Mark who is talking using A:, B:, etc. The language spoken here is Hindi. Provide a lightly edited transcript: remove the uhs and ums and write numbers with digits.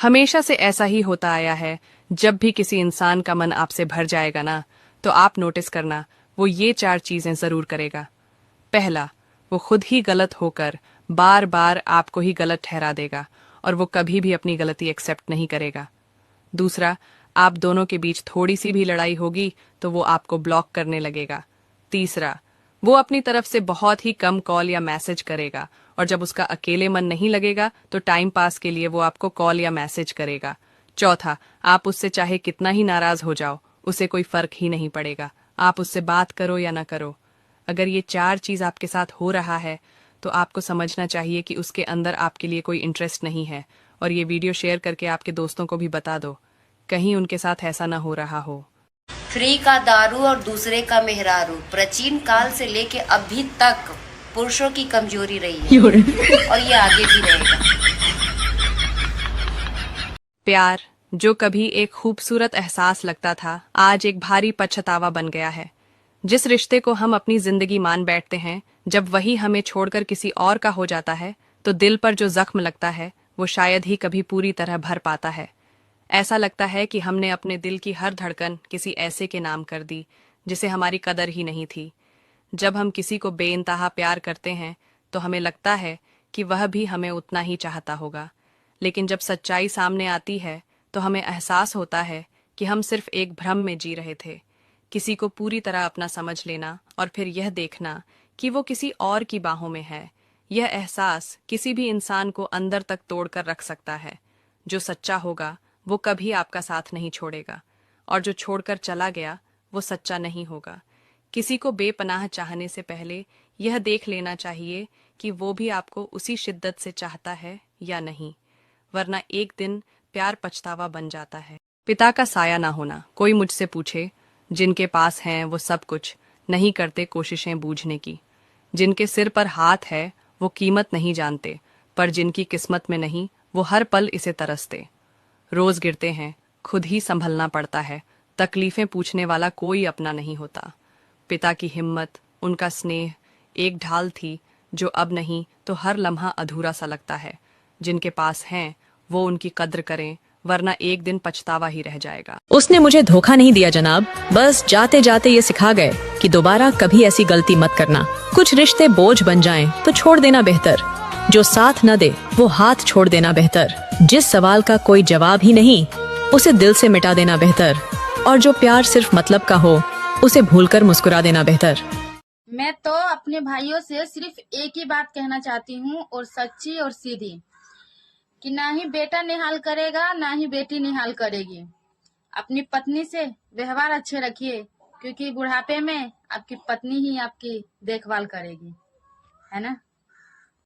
A: हमेशा से ऐसा ही होता आया है। जब भी किसी इंसान का मन आपसे भर जाएगा ना, तो आप नोटिस करना, वो ये 4 चीजें जरूर करेगा। पहला, वो खुद ही गलत होकर बार बार आपको ही गलत ठहरा देगा और वो कभी भी अपनी गलती एक्सेप्ट नहीं करेगा। दूसरा, आप दोनों के बीच थोड़ी सी भी लड़ाई होगी तो वो आपको ब्लॉक करने लगेगा। तीसरा, वो अपनी तरफ से बहुत ही कम कॉल या मैसेज करेगा और जब उसका अकेले मन नहीं लगेगा तो टाइम पास के लिए वो आपको कॉल या मैसेज करेगा। चौथा, आप उससे चाहे कितना ही नाराज हो जाओ, उसे कोई फर्क ही नहीं पड़ेगा, आप उससे बात करो या ना करो। अगर ये 4 चीज आपके साथ हो रहा है तो आपको समझना चाहिए कि उसके अंदर आपके लिए कोई इंटरेस्ट नहीं है और ये वीडियो शेयर करके आपके दोस्तों को भी बता दो, कहीं उनके साथ ऐसा ना हो रहा हो।
B: फ्री का दारू और दूसरे का मेहरारू प्राचीन काल से लेके अभी तक पुरुषों की कमजोरी रही है और ये आगे भी रहेगा।
A: प्यार, जो कभी एक खूबसूरत एहसास लगता था, आज एक भारी पछतावा बन गया है। जिस रिश्ते को हम अपनी जिंदगी मान बैठते हैं, जब वही हमें छोड़कर किसी और का हो जाता है तो दिल पर जो जख्म लगता है वो शायद ही कभी पूरी तरह भर पाता है। ऐसा लगता है कि हमने अपने दिल की हर धड़कन किसी ऐसे के नाम कर दी जिसे हमारी कदर ही नहीं थी। जब हम किसी को बेइंतहा प्यार करते हैं तो हमें लगता है कि वह भी हमें उतना ही चाहता होगा, लेकिन जब सच्चाई सामने आती है तो हमें एहसास होता है कि हम सिर्फ एक भ्रम में जी रहे थे। किसी को पूरी तरह अपना समझ लेना और फिर यह देखना कि वो किसी और की बाहों में है, यह एहसास किसी भी इंसान को अंदर तक तोड़कर रख सकता है। जो सच्चा होगा वो कभी आपका साथ नहीं छोड़ेगा और जो छोड़कर चला गया वो सच्चा नहीं होगा। किसी को बेपनाह चाहने से पहले यह देख लेना चाहिए कि वो भी आपको उसी शिद्दत से चाहता है या नहीं, वरना एक दिन प्यार पछतावा बन जाता है। पिता का साया ना होना। कोई मुझसे पूछे, जिनके पास हैं वो सब कुछ नहीं करते कोशिशें बूझने की। जिनके सिर पर हाथ है वो कीमत नहीं जानते, पर जिनकी किस्मत में नहीं वो हर पल इसे तरसते। रोज गिरते हैं, खुद ही संभलना पड़ता है, तकलीफें पूछने वाला कोई अपना नहीं होता। पिता की हिम्मत, उनका स्नेह एक ढाल थी जो अब नहीं तो हर लम्हा अधूरा सा लगता है। जिनके पास हैं वो उनकी कद्र करें, वरना एक दिन पछतावा ही रह जाएगा।
C: उसने मुझे धोखा नहीं दिया जनाब, बस जाते जाते ये सिखा गए कि दोबारा कभी ऐसी गलती मत करना। कुछ रिश्ते बोझ बन जाएं तो छोड़ देना बेहतर, जो साथ न दे वो हाथ छोड़ देना बेहतर, जिस सवाल का कोई जवाब ही नहीं उसे दिल से मिटा देना बेहतर, और जो प्यार सिर्फ मतलब का हो उसे भूलकर मुस्कुरा देना बेहतर।
D: मैं तो अपने भाइयों से सिर्फ एक ही बात कहना चाहती हूँ, और सच्ची और सीधी, कि ना ही बेटा निहाल करेगा ना ही बेटी निहाल करेगी। अपनी पत्नी से व्यवहार अच्छे रखिए, क्योंकि बुढ़ापे में आपकी पत्नी ही आपकी देखभाल करेगी, है ना।